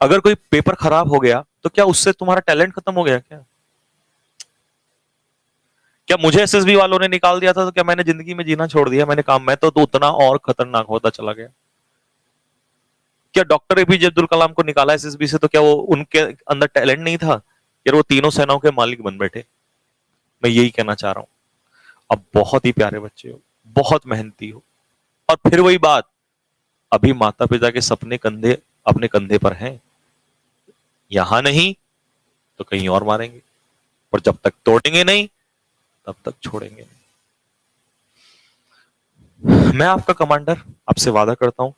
अगर कोई पेपर खराब हो गया तो क्या उससे तुम्हारा टैलेंट खत्म हो गया क्या? क्या मुझे एसएसबी वालों ने निकाल दिया था तो क्या मैंने जिंदगी में जीना छोड़ दिया? मैंने कहा मैं तो उतना और खतरनाक होता चला गया। क्या डॉक्टर एपीजे अब्दुल कलाम को निकाला एसएसबी से तो क्या वो उनके अंदर टैलेंट नहीं था? यार वो तीनों सेनाओं के मालिक बन बैठे। मैं यही कहना चाह रहा हूं, अब बहुत ही प्यारे बच्चे हो, बहुत मेहनती हो, और फिर वही बात, अभी माता पिता के सपने कंधे अपने कंधे पर हैं, यहां नहीं तो कहीं और मारेंगे, और जब तक तोड़ेंगे नहीं तब तक छोड़ेंगे नहीं। मैं आपका कमांडर आपसे वादा करता हूं,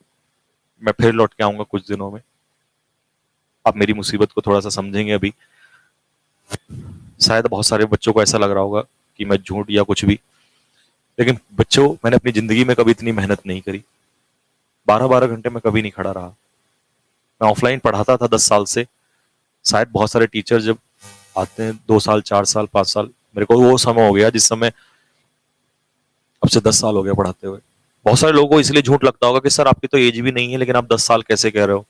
मैं फिर लौट के आऊंगा कुछ दिनों में। आप मेरी मुसीबत को थोड़ा सा समझेंगे अभी। शायद बहुत सारे बच्चों को ऐसा लग रहा होगा कि मैं झूठ या कुछ भी, लेकिन बच्चों मैंने अपनी जिंदगी में कभी इतनी मेहनत नहीं करी। 12-12 घंटे में कभी नहीं खड़ा रहा। मैं ऑफलाइन पढ़ाता था 10 साल से। शायद बहुत सारे टीचर जब आते हैं 2 साल 4 साल 5 साल, मेरे को वो समय हो गया जिस समय अब से 10 साल हो गया पढ़ाते हुए। बहुत सारे लोगों को इसलिए झूठ लगता होगा कि सर आपकी तो एज भी नहीं है लेकिन आप 10 साल कैसे कह रहे हो?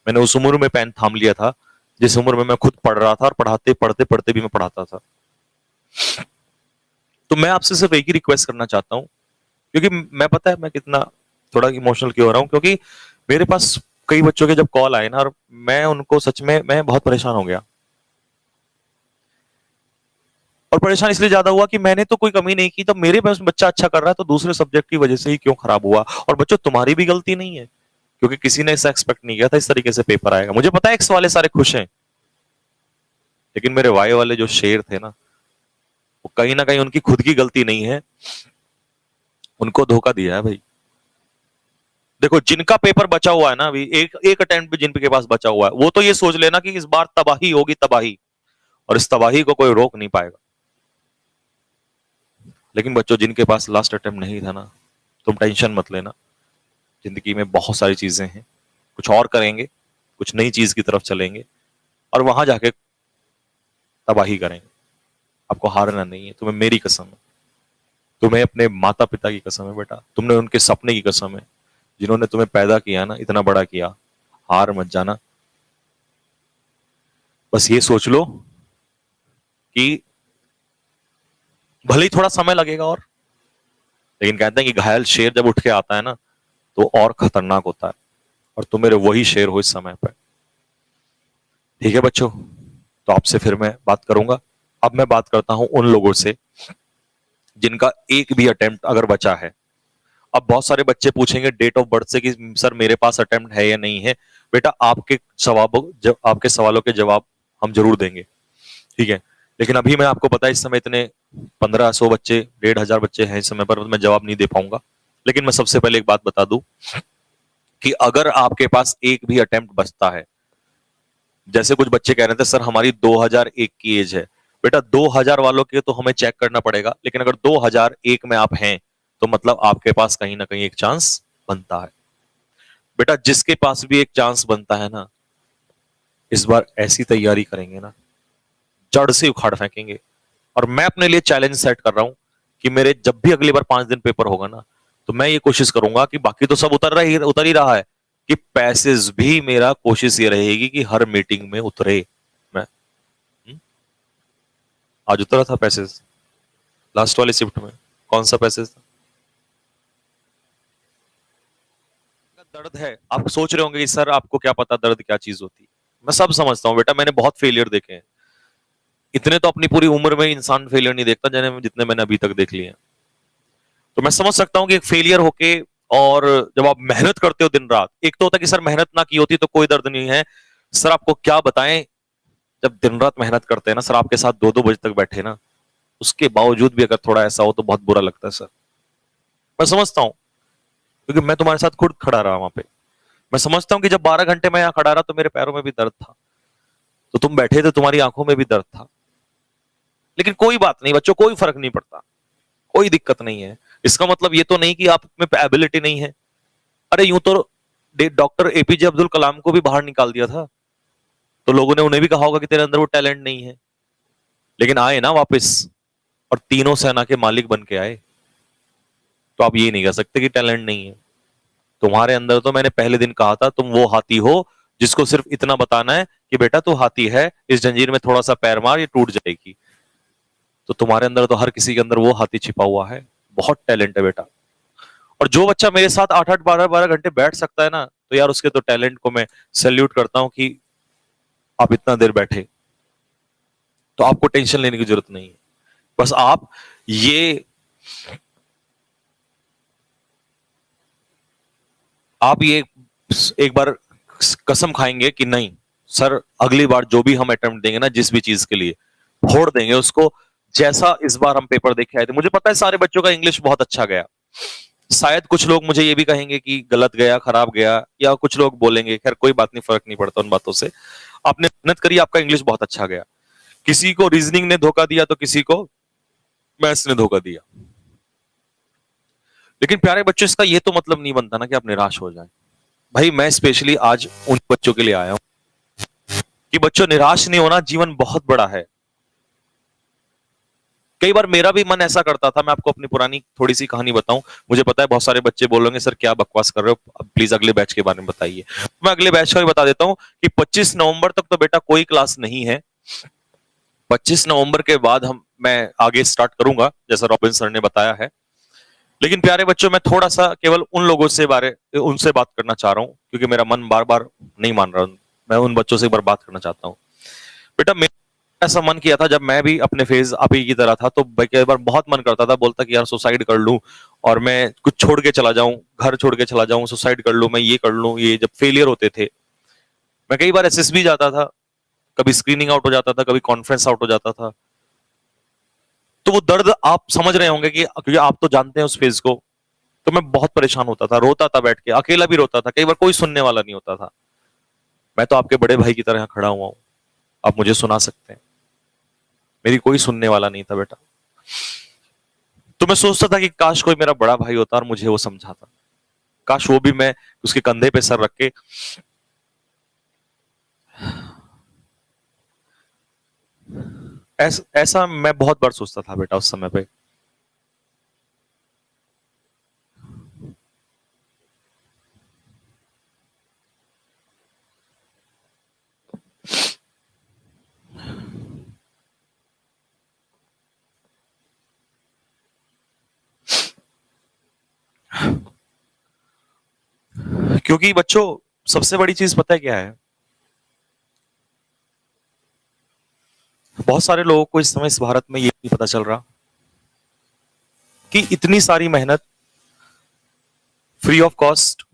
मैंने उस उम्र में पेन थाम लिया था जिस उम्र में मैं खुद पढ़ रहा था, और पढ़ाते पढ़ते पढ़ते भी मैं पढ़ाता था। तो मैं आपसे सिर्फ एक ही रिक्वेस्ट करना चाहता हूं, क्योंकि मैं पता है मैं कितना थोड़ा इमोशनल क्यों हो रहा हूं, क्योंकि मेरे पास कई बच्चों के जब कॉल आए ना, और मैं उनको सच में मैं बहुत परेशान हो गया। और परेशान इसलिए ज्यादा हुआ कि मैंने तो कोई कमी नहीं की, तो मेरे पास बच्चा अच्छा कर रहा है तो दूसरे सब्जेक्ट की वजह से ही क्यों खराब हुआ? और बच्चों तुम्हारी भी गलती नहीं है, क्योंकि किसी ने ऐसा एक्सपेक्ट नहीं किया था इस तरीके से पेपर आएगा। मुझे पता है एक्स वाले सारे खुश हैं, लेकिन मेरे वाई वाले जो शेर थे ना, वो कहीं ना कहीं उनकी खुद की गलती नहीं है, उनको धोखा दिया है भाई। देखो जिनका पेपर बचा हुआ है ना, अभी एक एक अटेम्प्ट भी जिनके पास बचा हुआ है, वो तो ये सोच लेना कि इस बार तबाही होगी, तबाही, और इस तबाही को कोई रोक नहीं पाएगा। लेकिन बच्चों जिनके पास लास्ट अटेम्प्ट नहीं था ना, तुम टेंशन मत लेना। जिंदगी में बहुत सारी चीजें हैं, कुछ और करेंगे, कुछ नई चीज की तरफ चलेंगे, और वहां जाके तबाही करेंगे। आपको हारना नहीं है, तुम्हें मेरी कसम है, तुम्हें अपने माता पिता की कसम है बेटा, तुमने उनके सपने की कसम है, जिन्होंने तुम्हें पैदा किया ना, इतना बड़ा किया। हार मत जाना। बस ये सोच लो कि भले ही थोड़ा समय लगेगा, और लेकिन कहते हैं कि घायल शेर जब उठ के आता है ना तो और खतरनाक होता है, और तुम मेरे वही शेर हो इस समय पर। ठीक है बच्चों, तो आपसे फिर मैं बात करूंगा। अब मैं बात करता हूं उन लोगों से जिनका एक भी अटेम्प्ट अगर बचा है। अब बहुत सारे बच्चे पूछेंगे डेट ऑफ बर्थ से कि सर मेरे पास अटेम्प्ट है या नहीं है। बेटा आपके सवालों के जवाब हम जरूर देंगे, ठीक है, लेकिन अभी मैं आपको पता है इस समय इतने 1500 बच्चे 1500 बच्चे हैं इस समय पर, मैं जवाब नहीं दे पाऊंगा। लेकिन मैं सबसे पहले एक बात बता दूं कि अगर आपके पास एक भी अटेम्प्ट बचता है, जैसे कुछ बच्चे कह रहे थे सर हमारी 2001 की एज है, बेटा 2000 वालों के तो हमें चेक करना पड़ेगा, लेकिन अगर 2001 में आप हैं तो मतलब आपके पास कहीं ना कहीं एक चांस बनता है। बेटा जिसके पास भी एक चांस बनता है ना, इस बार ऐसी तैयारी करेंगे ना, जड़ से उखाड़ फेंकेंगे। और मैं अपने लिए चैलेंज सेट कर रहा हूं कि मेरे जब भी अगली बार 5 दिन पेपर होगा ना, तो मैं ये कोशिश करूंगा कि बाकी तो सब उतर ही रहा है, कि पैसेज भी मेरा कोशिश ये रहेगी कि हर मीटिंग में उतरे। मैं आज उतरा था पैसेज, लास्ट वाली शिफ्ट में। कौन सा पैसेज था? दर्द है। आप सोच रहे होंगे कि सर आपको क्या पता दर्द क्या चीज होती है। मैं सब समझता हूँ बेटा, मैंने बहुत फेलियर देखे हैं। इतने तो अपनी पूरी उम्र में इंसान फेलियर नहीं देखता जितने मैंने अभी तक देख लिए हैं। तो मैं समझ सकता हूँ कि एक फेलियर होके, और जब आप मेहनत करते हो दिन रात, एक तो होता है कि सर मेहनत ना की होती तो कोई दर्द नहीं है। सर आपको क्या बताएं, जब दिन रात मेहनत करते हैं ना सर, आपके साथ 2-2 बजे तक बैठे ना, उसके बावजूद भी अगर थोड़ा ऐसा हो तो बहुत बुरा लगता है सर। मैं समझता हूँ, क्योंकि मैं तुम्हारे साथ खुद खड़ा रहा वहां पे। मैं समझता हूँ कि जब 12 घंटे मैं यहाँ खड़ा रहा तो मेरे पैरों में भी दर्द था, तो तुम बैठे थे तुम्हारी आंखों में भी दर्द था। लेकिन कोई बात नहीं बच्चों, कोई फर्क नहीं पड़ता, कोई दिक्कत नहीं है। इसका मतलब ये तो नहीं कि आप में एबिलिटी नहीं है। अरे यूं तो डॉक्टर एपीजे अब्दुल कलाम को भी बाहर निकाल दिया था, तो लोगों ने उन्हें भी कहा होगा कि तेरे अंदर वो टैलेंट नहीं है, लेकिन आए ना वापस, और तीनों सेना के मालिक बन के आए। तो आप ये नहीं कह सकते कि टैलेंट नहीं है। तुम्हारे अंदर तो मैंने पहले दिन कहा था तुम वो हाथी हो जिसको सिर्फ इतना बताना है कि बेटा तू हाथी है, इस जंजीर में थोड़ा सा पैर मार, ये टूट जाएगी। तो तुम्हारे अंदर तो हर किसी के अंदर वो हाथी छिपा हुआ है। बहुत टैलेंट है बेटा। और जो बच्चा मेरे साथ 8-8 12-12 घंटे बैठ सकता है ना, तो यार उसके तो टैलेंट को मैं सैल्यूट करता हूं कि आप इतना देर बैठे। तो आपको टेंशन लेने की जरूरत नहीं है। बस आप ये एक बार कसम खाएंगे कि नहीं सर, अगली बार जो भी हम अटेम्प्ट देंगे ना, जिस भी चीज के लिए, फोड़ देंगे उसको, जैसा इस बार हम पेपर देख के आए थे। मुझे पता है सारे बच्चों का इंग्लिश बहुत अच्छा गया। शायद कुछ लोग मुझे ये भी कहेंगे कि गलत गया, खराब गया, या कुछ लोग बोलेंगे, खैर कोई बात नहीं, फर्क नहीं पड़ता उन बातों से। आपने मेहनत करी, आपका इंग्लिश बहुत अच्छा गया। किसी को रीजनिंग ने धोखा दिया तो किसी को मैथ्स ने धोखा दिया। लेकिन प्यारे बच्चों, इसका ये तो मतलब नहीं बनता ना कि आप निराश हो जाएं। भाई मैं स्पेशली आज उन बच्चों के लिए आया हूं कि बच्चों निराश नहीं होना, जीवन बहुत बड़ा है। कई बार मेरा भी मन ऐसा करता था। मैं आपको अपनी पुरानी थोड़ी सी कहानी बताऊं। मुझे पता है बहुत सारे बच्चे बोलेंगे सर क्या बकवास कर रहे हो, प्लीज अगले बैच के बारे में बताइए। मैं अगले बैच का भी बता देता हूं कि 25 नवंबर तक तो बेटा कोई क्लास नहीं है। 25 नवंबर के बाद मैं आगे स्टार्ट करूंगा, जैसा रॉबिन सर ने बताया है। लेकिन प्यारे बच्चों, मैं थोड़ा सा केवल उन लोगों से उनसे बात करना चाह रहा हूं, क्योंकि मेरा मन बार बार नहीं मान रहा। मैं उन बच्चों से एक बार बात करना चाहता हूं। बेटा मेरा ऐसा मन किया था जब मैं भी अपने फेज आप ही की तरह था, तो कई बार बहुत मन करता था, बोलता कि यार सुसाइड कर लूं और मैं कुछ छोड़ के चला जाऊं, घर छोड़ के चला जाऊं, सुसाइड कर लूं, मैं ये कर लूं। ये जब फेलियर होते थे, मैं कई बार एसएसबी जाता था, कभी स्क्रीनिंग आउट हो जाता था, कभी कॉन्फ्रेंस आउट हो जाता था। तो वो दर्द आप समझ रहे होंगे कि, क्योंकि आप तो जानते हैं उस फेज को। तो मैं बहुत परेशान होता था, रोता था बैठ के, अकेला भी रोता था, कई बार कोई सुनने वाला नहीं होता था। मैं तो आपके बड़े भाई की तरह खड़ा हुआ हूं, आप मुझे सुना सकते हैं। मेरी कोई सुनने वाला नहीं था बेटा। तो मैं सोचता था कि काश कोई मेरा बड़ा भाई होता और मुझे वो समझाता। काश वो भी मैं उसके कंधे पे सर रख के ऐसा मैं बहुत बार सोचता था बेटा उस समय पे। क्योंकि बच्चों सबसे बड़ी चीज पता है क्या है? बहुत सारे लोगों को इस समय इस भारत में ये नहीं पता चल रहा कि इतनी सारी मेहनत फ्री ऑफ कॉस्ट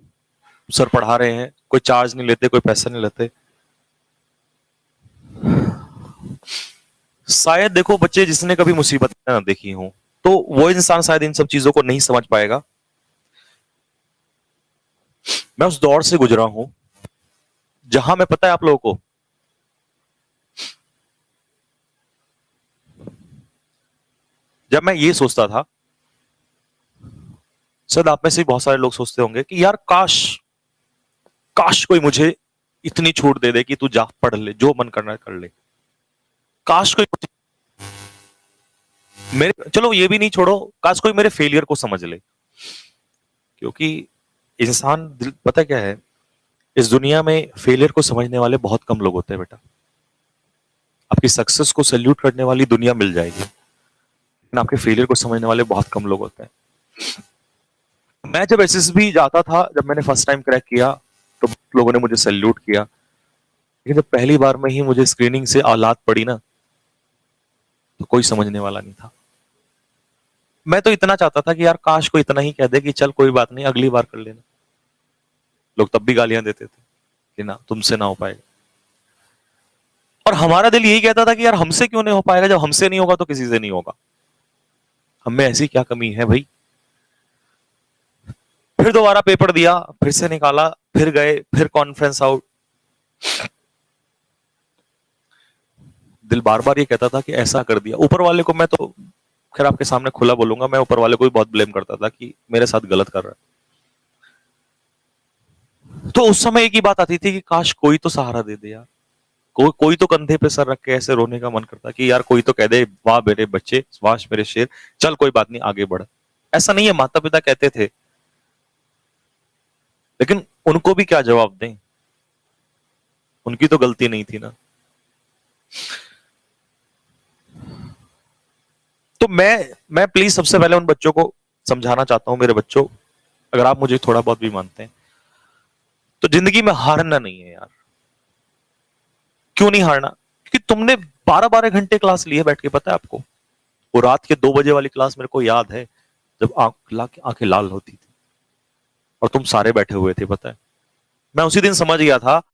सर पढ़ा रहे हैं, कोई चार्ज नहीं लेते, कोई पैसा नहीं लेते। शायद देखो बच्चे, जिसने कभी मुसीबत ना देखी हो, तो वो इंसान शायद इन सब चीजों को नहीं समझ पाएगा। मैं उस दौर से गुजरा हूं जहां मैं, पता है आप लोगों को, जब मैं ये सोचता था, शायद आप में से बहुत सारे लोग सोचते होंगे कि यार काश काश कोई मुझे इतनी छूट दे दे कि तू जा पढ़ ले, जो मन करना है कर ले। काश कोई मेरे, चलो ये भी नहीं छोड़ो, काश कोई मेरे फेलियर को समझ ले। क्योंकि इंसान पता क्या है, इस दुनिया में फेलियर को समझने वाले बहुत कम लोग होते हैं बेटा। आपकी सक्सेस को सैल्यूट करने वाली दुनिया मिल जाएगी, लेकिन आपके फेलियर को समझने वाले बहुत कम लोग होते हैं। मैं जब एसएसबी जाता था, जब मैंने फर्स्ट टाइम क्रैक किया, तो लोगों ने मुझे सैल्यूट किया। लेकिन जब पहली बार में ही मुझे स्क्रीनिंग से औलाद पड़ी ना, तो कोई समझने वाला नहीं था। मैं तो इतना चाहता था कि यार काश को इतना ही कह दे कि चल कोई बात नहीं, अगली बार कर लेना। लोग तब भी गालियां देते थे कि ना, तुमसे ना हो पाएगा। और हमारा दिल यही कहता था कि यार हमसे क्यों नहीं हो पाएगा, जब हमसे नहीं होगा तो किसी से नहीं होगा। हम में ऐसी क्या कमी है भाई। फिर दोबारा पेपर दिया, फिर से निकाला, फिर गए, फिर कॉन्फ्रेंस आउट। दिल बार बार ये कहता था कि ऐसा कर दिया। ऊपर वाले को मैं तो खैर आपके सामने खुला बोलूंगा, मैं ऊपर वाले को भी बहुत ब्लेम करता था कि मेरे साथ गलत कर रहा है। तो उस समय एक ही बात आती थी कि काश कोई तो सहारा दे दे यार, कोई तो कंधे पे सर रख के ऐसे रोने का मन करता कि यार कोई तो कह दे वाह मेरे बच्चे, वाह मेरे शेर, चल कोई बात नहीं आगे बढ़। ऐसा नहीं है, माता पिता कहते थे, लेकिन उनको भी क्या जवाब दें। उनकी तो गलती नहीं थी ना। तो मैं प्लीज सबसे पहले उन बच्चों को समझाना चाहता हूं, मेरे बच्चों, अगर आप मुझे थोड़ा बहुत भी मानते हैं, तो जिंदगी में हारना नहीं है यार। क्यों नहीं हारना? क्योंकि तुमने 12-12 घंटे क्लास ली है बैठ के, पता है आपको? वो रात के 2 बजे वाली क्लास मेरे को याद है, जब आंखें लाल होती थी और तुम सारे बैठे हुए थे, पता है? मैं उसी दिन समझ गया था